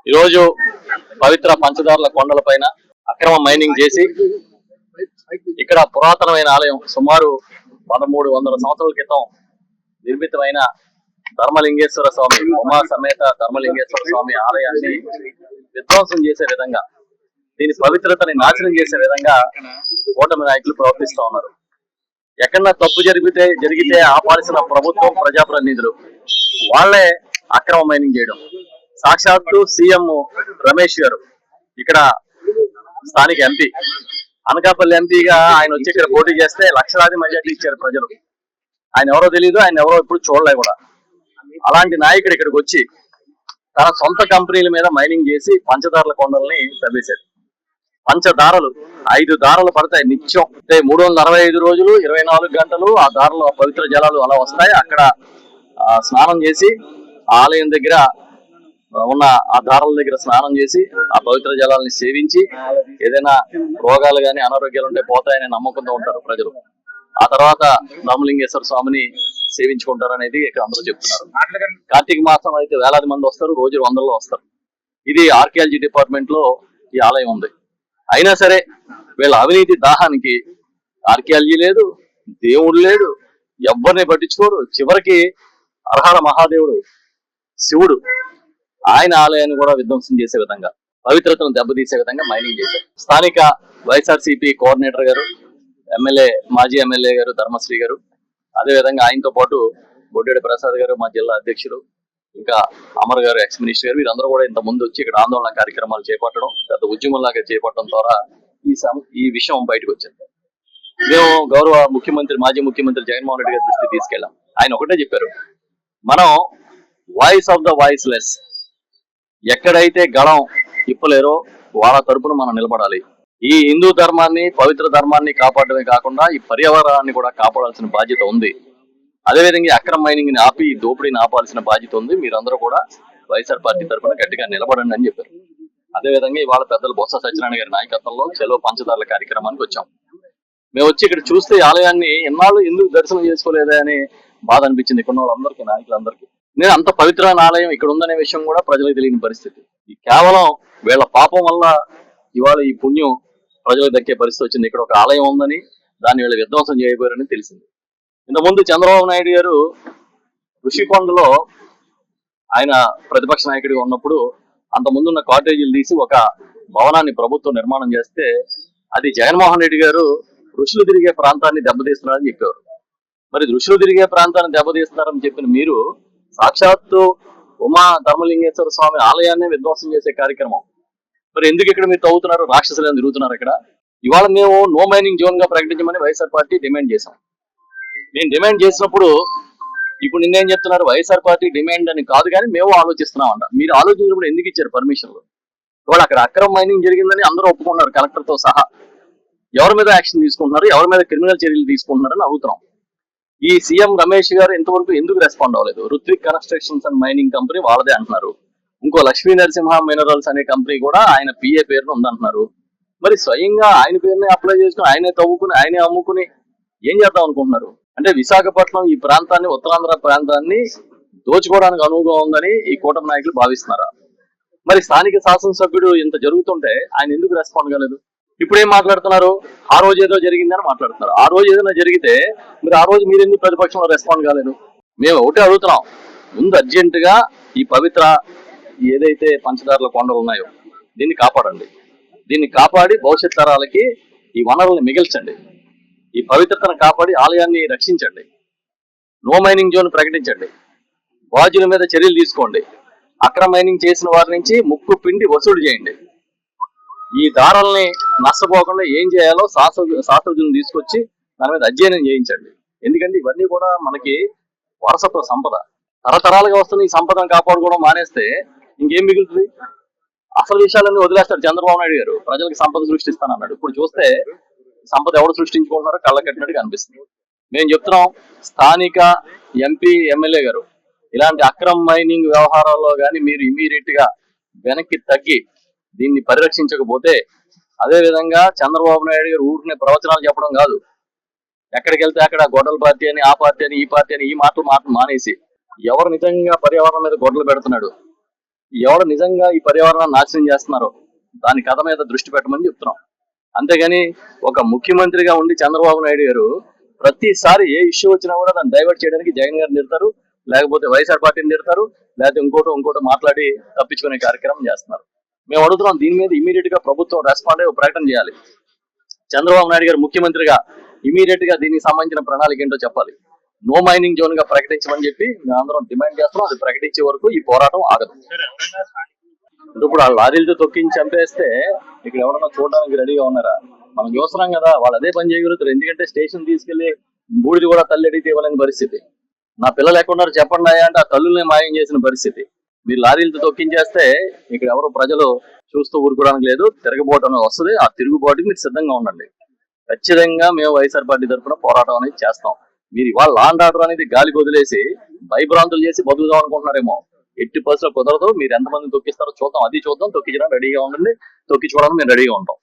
ఈరోజు పవిత్ర పంచదారుల కొండలపైన అక్రమ మైనింగ్ చేసి ఇక్కడ పురాతనమైన ఆలయం సుమారు 1300 సంవత్సరాల క్రితం నిర్మితమైన ధర్మలింగేశ్వర స్వామి ఉమా సమేత ధర్మలింగేశ్వర స్వామి ఆలయాన్ని విధ్వంసం చేసే విధంగా దీని పవిత్రతని నాశనం చేసే విధంగా కూటమి నాయకులు ప్రవర్తిస్తూ ఉన్నారు. ఎక్కడన్నా తప్పు జరిగితే ఆపాల్సిన ప్రభుత్వం ప్రజాప్రతినిధులు వాళ్లే అక్రమ మైనింగ్ చేయడం. సాక్షాత్తు సీఎం రమేష్ గారు ఇక్కడ స్థానిక ఎంపీ, అనకాపల్లి ఎంపీగా ఆయన వచ్చి ఇక్కడ పోటీ చేస్తే లక్షలాది మెజార్టీ ఇచ్చారు ప్రజలు. ఆయన ఎవరో తెలియదు, ఆయన ఎవరో ఇప్పుడు చూడలే కూడా. అలాంటి నాయకుడు ఇక్కడికి వచ్చి తన సొంత కంపెనీల మీద మైనింగ్ చేసి పంచదారుల కొండల్ని తవ్వేశారు. పంచదారలు 5 దారాలు పడతాయి నిత్యం. అంటే 365 రోజులు 24 గంటలు ఆ దారలు పవిత్ర జలాలు అలా వస్తాయి. అక్కడ స్నానం చేసి ఆలయం దగ్గర ఉన్న ఆ దారాల దగ్గర స్నానం చేసి ఆ పవిత్ర జలాలని సేవించి ఏదైనా రోగాలు గాని అనారోగ్యాలు ఉంటే పోతాయనే నమ్మకంతో ఉంటారు ప్రజలు. ఆ తర్వాత ధర్మలింగేశ్వర స్వామిని సేవించుకుంటారు అనేది ఇక్కడ అందరూ చెప్తున్నారు. కార్తీక మాసం అయితే వేలాది మంది వస్తారు, రోజు 100లో వస్తారు. ఇది ఆర్కియాలజీ డిపార్ట్మెంట్ లో ఈ ఆలయం ఉంది. అయినా సరే వీళ్ళ అవినీతి దాహానికి ఆర్కియాలజీ లేదు, దేవుడు లేడు, ఎవరిని పట్టించుకోరు. చివరికి అర్హర మహాదేవుడు శివుడు ఆయన ఆలయాన్ని కూడా విధ్వంసం చేసే విధంగా, పవిత్రతను దెబ్బతీసే విధంగా మైనింగ్ చేశారు. స్థానిక వైఎస్ఆర్సీపీ కోఆర్డినేటర్ గారు, మాజీ ఎమ్మెల్యే గారు ధర్మశ్రీ గారు, అదేవిధంగా ఆయనతో పాటు బొడ్డేడి ప్రసాద్ గారు మా జిల్లా అధ్యక్షులు, ఇంకా అమర్ గారు ఎక్స్ మినిస్టర్ గారు, వీరందరూ కూడా ఇంత ముందు వచ్చి ఇక్కడ ఆందోళన కార్యక్రమాలు చేపట్టడం, పెద్ద ఉద్యమంలాగా చేపట్టడం ద్వారా ఈ విషయం బయటకు వచ్చింది. మేము గౌరవ ముఖ్యమంత్రి, మాజీ ముఖ్యమంత్రి జగన్మోహన్ రెడ్డి గారి దృష్టి తీసుకెళ్ళాం. ఆయన ఒకటే చెప్పారు, మనం వాయిస్ ఆఫ్ ద వాయిస్లెస్, ఎక్కడైతే గళం ఇప్పలేరో వాళ్ళ తరపున మనం నిలబడాలి. ఈ హిందూ ధర్మాన్ని, పవిత్ర ధర్మాన్ని కాపాడమే కాకుండా ఈ పర్యావరణాన్ని కూడా కాపాడాల్సిన బాధ్యత ఉంది. అదేవిధంగా అక్రమ మైనింగ్ ని ఆపి దోపిడీని ఆపాల్సిన బాధ్యత ఉంది. మీరందరూ కూడా వైఎస్ఆర్ పార్టీ తరఫున గట్టిగా నిలబడండి అని చెప్పారు. అదేవిధంగా ఇవాళ పెద్దలు బొత్స సత్యనారాయణ గారి నాయకత్వంలో చెలో పంచదారుల కార్యక్రమానికి వచ్చాం. మేము వచ్చి ఇక్కడ చూస్తే ఆలయాన్ని ఎన్నాళ్ళు ఎందుకు దర్శనం చేసుకోలేదా అని బాధ అనిపించింది ఇక్కడ వాళ్ళందరికీ, నాయకులందరికీ. నేను అంత పవిత్రమైన ఆలయం ఇక్కడ ఉందనే విషయం కూడా ప్రజలకు తెలియని పరిస్థితి. కేవలం వీళ్ళ పాపం వల్ల ఇవాళ ఈ పుణ్యం ప్రజలకు దక్కే పరిస్థితి వచ్చింది. ఇక్కడ ఒక ఆలయం ఉందని దాన్ని వీళ్ళు విధ్వంసం చేయబోయారని తెలిసింది. ఇంతకుముందు చంద్రబాబు నాయుడు గారు ఋషికొండలో ఆయన ప్రతిపక్ష నాయకుడిగా ఉన్నప్పుడు అంత ముందున్న కాటేజీలు తీసి ఒక భవనాన్ని ప్రభుత్వం నిర్మాణం చేస్తే అది జగన్మోహన్ రెడ్డి గారు ఋషులు తిరిగే ప్రాంతాన్ని దెబ్బతీస్తున్నారని చెప్పేవారు. మరి ఋషులు తిరిగే ప్రాంతాన్ని దెబ్బతీస్తున్నారని చెప్పిన మీరు సాక్షాత్తు ఉమా ధర్మలింగేశ్వర స్వామి ఆలయాన్ని విధ్వంసం చేసే కార్యక్రమం మరి ఎందుకు ఇక్కడ మీరు తవ్వుతున్నారు? రాక్షసులు తిరుగుతున్నారు ఇక్కడ. ఇవాళ మేము నో మైనింగ్ జోన్ గా ప్రకటించమని వైఎస్ఆర్ పార్టీ డిమాండ్ చేశాం. నేను డిమాండ్ చేసినప్పుడు ఇప్పుడు నిన్నేం చెప్తున్నారు? వైఎస్ఆర్ పార్టీ డిమాండ్ అని కాదు కానీ మేము ఆలోచిస్తున్నామంట. మీరు ఆలోచించినప్పుడు ఎందుకు ఇచ్చారు పర్మిషన్లు? ఇవాళ అక్కడ అక్రమ మైనింగ్ జరిగిందని అందరూ ఒప్పుకున్నారు, కలెక్టర్ తో సహా. ఎవరి మీద యాక్షన్ తీసుకుంటున్నారు, ఎవరి మీద క్రిమినల్ చర్యలు తీసుకుంటున్నారని అడుగుతున్నాం. ఈ సీఎం రమేష్ గారు ఇంతవరకు ఎందుకు రెస్పాండ్ అవ్వలేదు? Ruthvik constructions and mining company వాళ్ళదే అంటున్నారు. ఇంకో లక్ష్మీ నరసింహ మినరల్స్ అనే కంపెనీ కూడా ఆయన పిఏ పేరును ఉందంటున్నారు. మరి స్వయంగా ఆయన పేరుని అప్లై చేసుకుని ఆయనే తవ్వుకుని ఆయనే అమ్ముకుని ఏం చేద్దాం అనుకుంటున్నారు? అంటే విశాఖపట్నం ఈ ప్రాంతాన్ని, ఉత్తరాంధ్ర ప్రాంతాన్ని దోచుకోవడానికి అనువుగా ఉందని ఈ కూటమి నాయకులు భావిస్తున్నారా? మరి స్థానిక శాసనసభ్యుడు ఇంత జరుగుతుంటే ఆయన ఎందుకు రెస్పాండ్ కాలేదు? ఇప్పుడు ఏం మాట్లాడుతున్నారు? ఆ రోజు ఏదో జరిగిందని మాట్లాడుతున్నారు. ఆ రోజు ఏదైనా జరిగితే మీరు ఆ రోజు మీరు ఎందుకు ప్రతిపక్షంలో రెస్పాండ్ కాలేదు? మేము ఒకటే అడుగుతున్నాం, ముందు అర్జెంటుగా ఈ పవిత్ర ఏదైతే పంచదారుల కొండలు ఉన్నాయో దీన్ని కాపాడండి. దీన్ని కాపాడి భవిష్యత్ తరాలకి ఈ వనరుల్ని మిగిల్చండి. ఈ పవిత్రతను కాపాడి ఆలయాన్ని రక్షించండి. నో మైనింగ్ జోన్ ప్రకటించండి. బాధ్యుల మీద చర్యలు తీసుకోండి. అక్రమ మైనింగ్ చేసిన వారి నుంచి ముక్కు పిండి వసూలు చేయండి. ఈ దారాలని నష్టపోకుండా ఏం చేయాలో శాస్త్రజ్ఞులను తీసుకొచ్చి దాని మీద అధ్యయనం చేయించండి. ఎందుకంటే ఇవన్నీ కూడా మనకి వారసత్వ సంపద, తరతరాలుగా వస్తున్న ఈ సంపదను కాపాడుకోవడం మానేస్తే ఇంకేం మిగులుతుంది? అసలు విషయాలన్నీ వదిలేస్తాడు చంద్రబాబు నాయుడు గారు. ప్రజలకు సంపద సృష్టిస్తానన్నాడు. ఇప్పుడు చూస్తే సంపద ఎవరు సృష్టించుకుంటున్నారో కళ్ళ కట్టినట్టుగా అనిపిస్తుంది. మేము చెప్తున్నాం, స్థానిక ఎంపీ, ఎమ్మెల్యే గారు ఇలాంటి అక్రమ మైనింగ్ వ్యవహారాల్లో కానీ మీరు ఇమీడియట్ గా వెనక్కి తగ్గి దీన్ని పరిరక్షించకపోతే, అదే విధంగా చంద్రబాబు నాయుడు గారు ఊరినే ప్రవచనాలు చెప్పడం కాదు, ఎక్కడికి వెళ్తే అక్కడ గొడ్డల పార్టీ అని, ఆ పార్టీ అని, ఈ పార్టీ అని, ఈ మాటలు మానేసి ఎవరు నిజంగా పర్యావరణం మీద గొడ్డలు పెడుతున్నాడు, ఎవడు నిజంగా ఈ పర్యావరణాన్ని నాశనం చేస్తున్నారో దాని కథ మీద దృష్టి పెట్టమని చెప్తున్నాం. అంతేగాని ఒక ముఖ్యమంత్రిగా ఉండి చంద్రబాబు నాయుడు గారు ప్రతిసారి ఏ ఇష్యూ వచ్చినా కూడా దాన్ని డైవర్ట్ చేయడానికి జగన్ గారు నిడతారు, లేకపోతే వైఎస్ఆర్ పార్టీని నిడతారు, లేకపోతే ఇంకోటో మాట్లాడి తప్పించుకునే కార్యక్రమం చేస్తున్నారు. మేము అడుగుతున్నాం, దీని మీద ఇమీడియట్ గా ప్రభుత్వం రెస్పాండ్ అయ్యి ప్రకటన చేయాలి. చంద్రబాబు నాయుడు గారు ముఖ్యమంత్రిగా ఇమీడియట్ గా దీనికి సంబంధించిన ప్రణాళిక ఏంటో చెప్పాలి. నో మైనింగ్ జోన్ గా ప్రకటించమని చెప్పి మేము అందరం డిమాండ్ చేస్తున్నాం. అది ప్రకటించే వరకు ఈ పోరాటం ఆగదు. ఇప్పుడు ఆ లారీలతో తొక్కించి చంపేస్తే ఇక్కడ ఎవరన్నా చూడడానికి రెడీగా ఉన్నారా? మనం చూస్తున్నాం కదా, వాళ్ళు అదే పని చేయగలుగుతారు. ఎందుకంటే స్టేషన్ తీసుకెళ్లి బూడిది కూడా తల్లి అడిగితే ఇవ్వలేని పరిస్థితి. నా పిల్లలు ఎక్కడున్నారు చెప్పండి అంటే ఆ తల్లుల్ని మాయం చేసిన పరిస్థితి. మీరు లారీలతో తొక్కించేస్తే ఇక్కడ ఎవరు ప్రజలు చూస్తూ ఊరుకోవడానికి లేదు, తిరగబోవటం వస్తుంది. ఆ తిరుగుబాటుకి మీరు సిద్ధంగా ఉండండి. ఖచ్చితంగా మేము వైఎస్ఆర్ పార్టీ తరఫున పోరాటం అనేది చేస్తాం. మీరు ఇవాళ లాండ్ ఆర్డర్ అనేది గాలికి వదిలేసి భయభ్రాంతులు చేసి బతుకుదాం అనుకుంటున్నారేమో. ఎట్టి పరిస్థితుల్లో కుదరదు. మీరు ఎంతమంది తొక్కిస్తారో చూద్దాం, అది చూద్దాం. తొక్కించడానికి రెడీగా ఉండండి, తొక్కించుకోవడానికి మేము రెడీగా ఉంటాం.